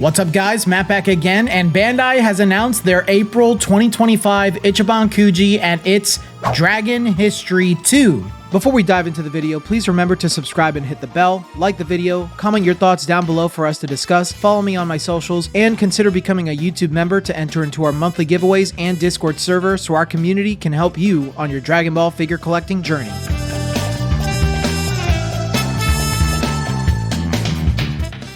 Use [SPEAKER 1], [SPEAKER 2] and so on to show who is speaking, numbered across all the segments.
[SPEAKER 1] What's up guys, Matt back again, and Bandai has announced their April 2025 Ichiban Kuji and its Dragon History 2. Before we dive into the video, please remember to subscribe and hit the bell, like the video, comment your thoughts down below for us to discuss, follow me on my socials, and consider becoming a YouTube member to enter into our monthly giveaways and Discord server so our community can help you on your Dragon Ball figure collecting journey.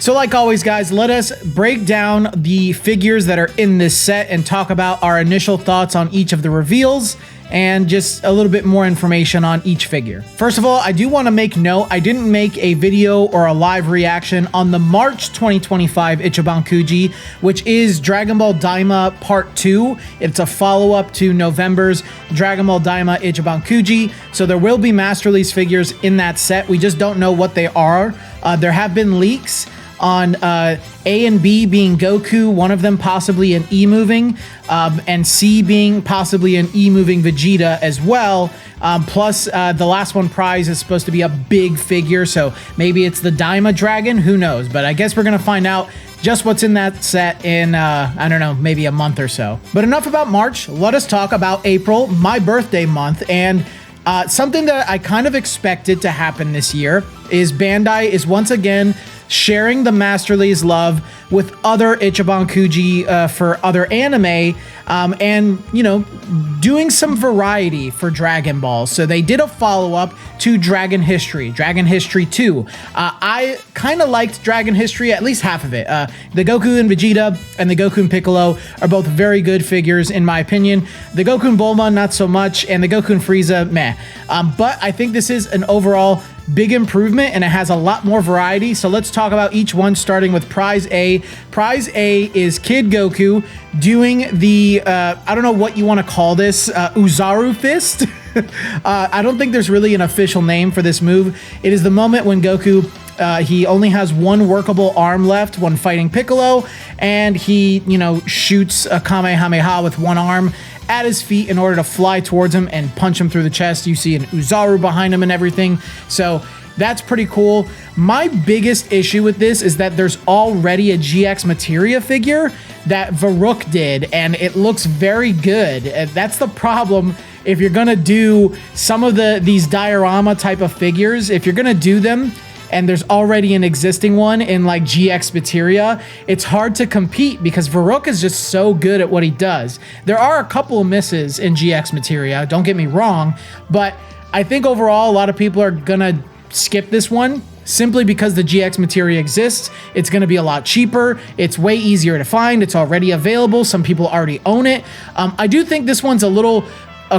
[SPEAKER 1] So like always guys, let us break down the figures that are in this set and talk about our initial thoughts on each of the reveals and just a little bit more information on each figure. First of all, I do want to make note, I didn't make a video or a live reaction on the March 2025 Ichiban Kuji, which is Dragon Ball Daima Part 2. It's a follow-up to November's Dragon Ball Daima Ichiban Kuji, so there will be Masterlies figures in that set. We just don't know what they are. There have been leaks on A and B being Goku, one of them possibly an E-moving, and C being possibly an E-moving Vegeta as well. Plus, the last one prize is supposed to be a big figure, so maybe it's the Daima Dragon, who knows? But I guess we're gonna find out just what's in that set in, I don't know, maybe a month or so. But enough about March, let us talk about April, my birthday month, and something that I kind of expected to happen this year is Bandai is once again sharing the Masterlies love with other Ichiban Kuji for other anime, and, you know, doing some variety for Dragon Ball. So they did a follow-up to Dragon History 2. I kind of liked Dragon History, at least half of it. The Goku and Vegeta and the Goku and Piccolo are both very good figures, in my opinion. The Goku and Bulma, not so much, and the Goku and Frieza, meh. But I think this is an overall big improvement and it has a lot more variety. So let's talk about each one, starting with Prize A. Prize A is Kid Goku doing the, I don't know what you want to call this, Uzaru Fist. I don't think there's really an official name for this move. It is the moment when Goku, he only has one workable arm left when fighting Piccolo, and he, you know, shoots a Kamehameha with one arm at his feet in order to fly towards him and punch him through the chest. You see an Uzaru behind him and everything. So that's pretty cool. My biggest issue with this is that there's already a GX Materia figure that Varuk did, and it looks very good. That's the problem. If you're gonna do some of these diorama type of figures, if you're gonna do them, and there's already an existing one in like GX Materia, it's hard to compete because Varuk is just so good at what he does. There are a couple of misses in GX Materia, don't get me wrong, but I think overall a lot of people are gonna skip this one simply because the GX Materia exists. It's gonna be a lot cheaper, it's way easier to find, it's already available, some people already own it. I do think this one's a little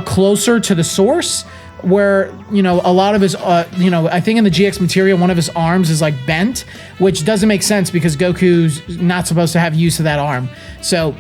[SPEAKER 1] closer to the source, where, you know, a lot of his, you know, I think in the GX Materia, one of his arms is like bent, which doesn't make sense because Goku's not supposed to have use of that arm. So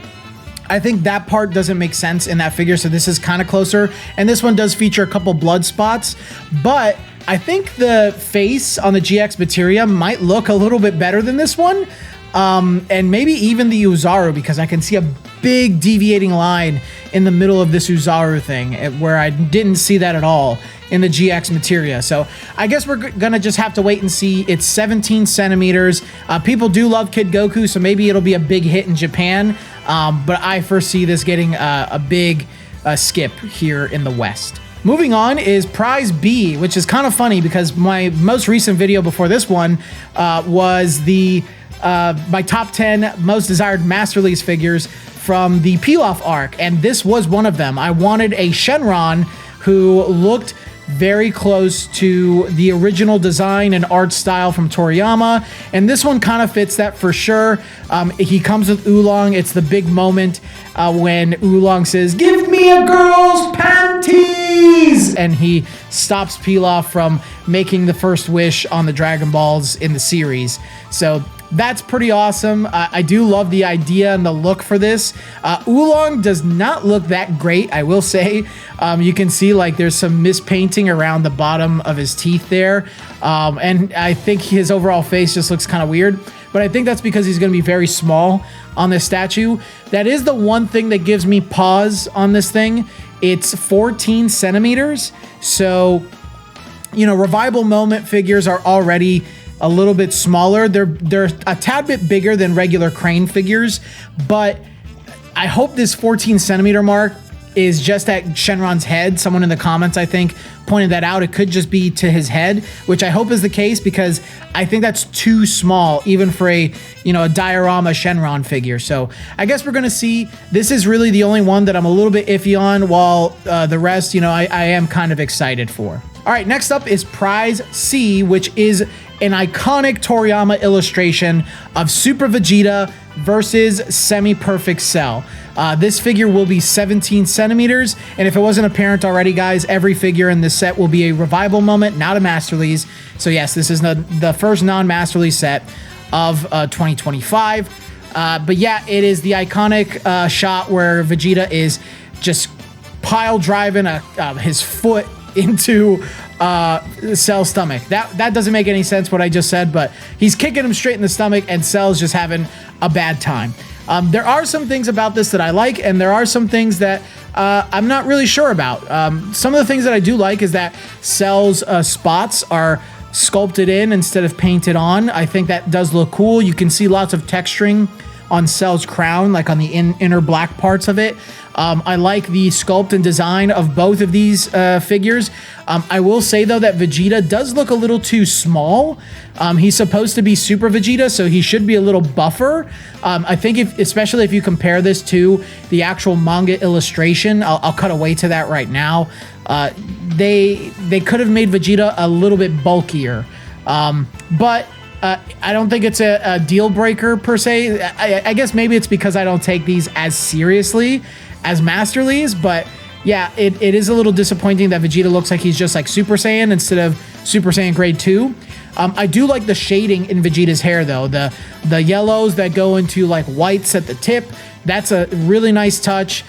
[SPEAKER 1] I think that part doesn't make sense in that figure. So this is kind of closer. And this one does feature a couple blood spots, but I think the face on the GX Materia might look a little bit better than this one. And maybe even the Uzaru, because I can see a big deviating line in the middle of this Uzaru thing where I didn't see that at all in the GX Materia. So I guess we're gonna just have to wait and see. It's 17 centimeters. People do love Kid Goku, so maybe it'll be a big hit in Japan. But I foresee this getting a big skip here in the West. Moving on is Prize B, which is kind of funny because my most recent video before this one was the my top 10 most desired Masterlies figures from the Pilaf arc, and this was one of them. I wanted a Shenron who looked very close to the original design and art style from Toriyama, and this one kind of fits that for sure. He comes with Oolong. It's the big moment when Oolong says, "Give me a girl's panties!" and he stops Pilaf from making the first wish on the Dragon Balls in the series. So that's pretty awesome. I do love the idea and the look for this. Oolong does not look that great, I will say. You can see like there's some mispainting around the bottom of his teeth there. And I think his overall face just looks kind of weird. But I think that's because he's going to be very small on this statue. That is the one thing that gives me pause on this thing. It's 14 centimeters. So, you know, Revival Moment figures are already a little bit smaller. They're a tad bit bigger than regular Crane figures, but I hope this 14 centimeter mark is just at Shenron's head. Someone in the comments, I think, pointed that out. It could just be to his head, which I hope is the case, because I think that's too small, even for a diorama Shenron figure. So I guess we're gonna see. This is really the only one that I'm a little bit iffy on, while the rest, I am kind of excited for. All right, next up is Prize C, which is an iconic Toriyama illustration of Super Vegeta versus Semi-Perfect Cell. This figure will be 17 centimeters, and if it wasn't apparent already, guys, every figure in this set will be a revival moment, not a MASTERLISE. So yes, this is the first non-MASTERLISE set of 2025. But yeah, it is the iconic shot where Vegeta is just pile driving his foot into Cell's stomach. That doesn't make any sense what I just said, but he's kicking him straight in the stomach, and Cell's just having a bad time. There are some things about this that I like, and there are some things that I'm not really sure about. Some of the things that I do like is that Cell's spots are sculpted in instead of painted on. I think that does look cool. You can see lots of texturing on Cell's crown, like on the inner black parts of it. I like the sculpt and design of both of these figures. I will say, though, that Vegeta does look a little too small. He's supposed to be Super Vegeta, so he should be a little buffer. I think especially if you compare this to the actual manga illustration, I'll cut away to that right now. They could have made Vegeta a little bit bulkier, but I don't think it's a deal breaker per se. I guess maybe it's because I don't take these as seriously as MASTERLISE, but yeah, it is a little disappointing that Vegeta looks like he's just like Super Saiyan instead of Super Saiyan Grade 2. I do like the shading in Vegeta's hair, though. The yellows that go into like whites at the tip, that's a really nice touch.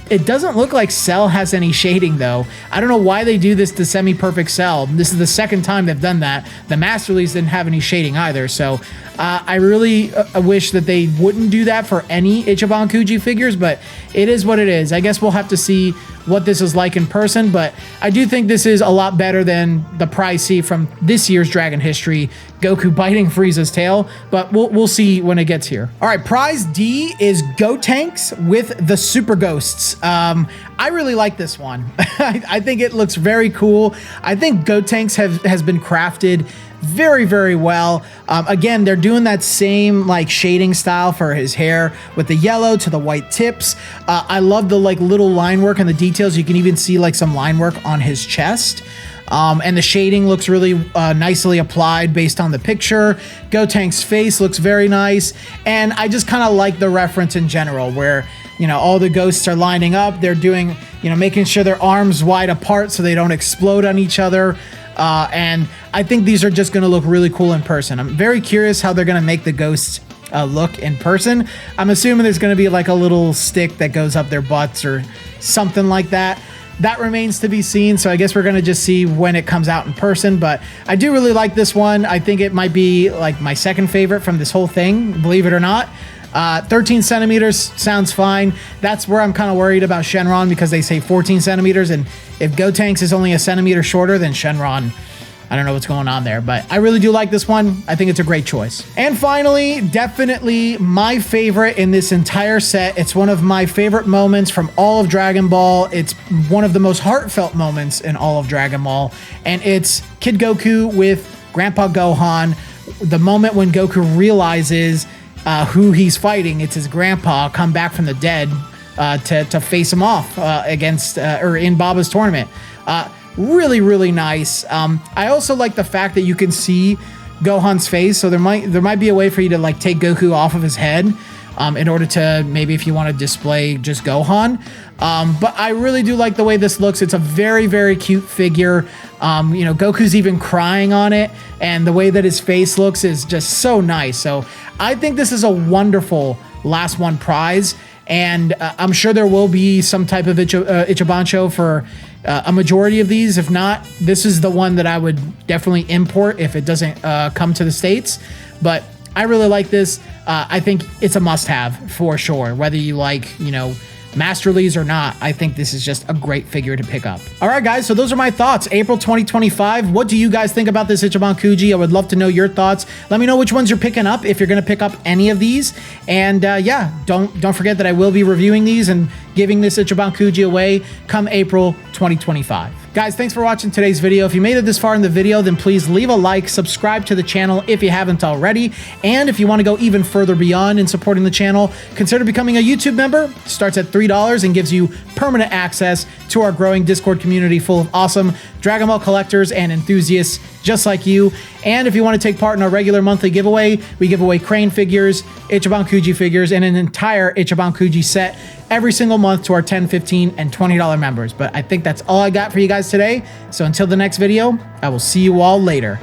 [SPEAKER 1] It doesn't look like Cell has any shading, though. I don't know why they do this to Semi-Perfect Cell. This is the second time they've done that. The MASTERLISE didn't have any shading either, so I really wish that they wouldn't do that for any Ichiban Kuji figures, but it is what it is. I guess we'll have to see what this is like in person, but I do think this is a lot better than the Prize C from this year's Dragon History, Goku biting Frieza's tail, but we'll see when it gets here. All right, Prize D is Gotenks with the Super Ghosts. I really like this one. I think it looks very cool. I think Gotenks has been crafted very, very well. Again, they're doing that same like shading style for his hair with the yellow to the white tips. I love the like little line work and the details. You can even see like some line work on his chest. And the shading looks really nicely applied based on the picture. Gotenks' face looks very nice. And I just kind of like the reference in general where, all the ghosts are lining up. They're doing, making sure their arms wide apart so they don't explode on each other. And I think these are just going to look really cool in person. I'm very curious how they're going to make the ghosts look in person. I'm assuming there's going to be like a little stick that goes up their butts or something like that. That remains to be seen, so I guess we're going to just see when it comes out in person, but I do really like this one. I think it might be like my second favorite from this whole thing, believe it or not. 13 centimeters sounds fine. That's where I'm kind of worried about Shenron, because they say 14 centimeters, and if Gotenks is only a centimeter shorter than Shenron, I don't know what's going on there, but I really do like this one. I think it's a great choice. And finally, definitely my favorite in this entire set. It's one of my favorite moments from all of Dragon Ball. It's one of the most heartfelt moments in all of Dragon Ball, and it's Kid Goku with Grandpa Gohan. The moment when Goku realizes who he's fighting. It's his grandpa come back from the dead to face him off against or in Baba's tournament. Really, really nice. I also like the fact that you can see Gohan's face, so there might be a way for you to like take Goku off of his head in order to maybe if you want to display just Gohan. But I really do like the way this looks. It's a very, very cute figure. Goku's even crying on it, and the way that his face looks is just so nice. So I think this is a wonderful last one prize, and I'm sure there will be some type of Ichiban show for a majority of these. If not, this is the one that I would definitely import if it doesn't come to the States. But I really like this. I think it's a must-have for sure, whether you like, Masterlies or not, I think this is just a great figure to pick up. All right, guys, so those are my thoughts. April 2025. What do you guys think about this Ichiban Kuji? I would love to know your thoughts. Let me know which ones you're picking up, if you're going to pick up any of these. And yeah, don't forget that I will be reviewing these and giving this Ichiban Kuji away come April 2025. Guys, thanks for watching today's video. If you made it this far in the video, then please leave a like, subscribe to the channel if you haven't already. And if you want to go even further beyond in supporting the channel, consider becoming a YouTube member. It starts at $3 and gives you permanent access to our growing Discord community full of awesome Dragon Ball collectors and enthusiasts just like you. And if you want to take part in our regular monthly giveaway, we give away Crane figures, Ichiban Kuji figures, and an entire Ichiban Kuji set every single month to our $10, $15, and $20 members. But I think that's all I got for you guys today. So until the next video, I will see you all later.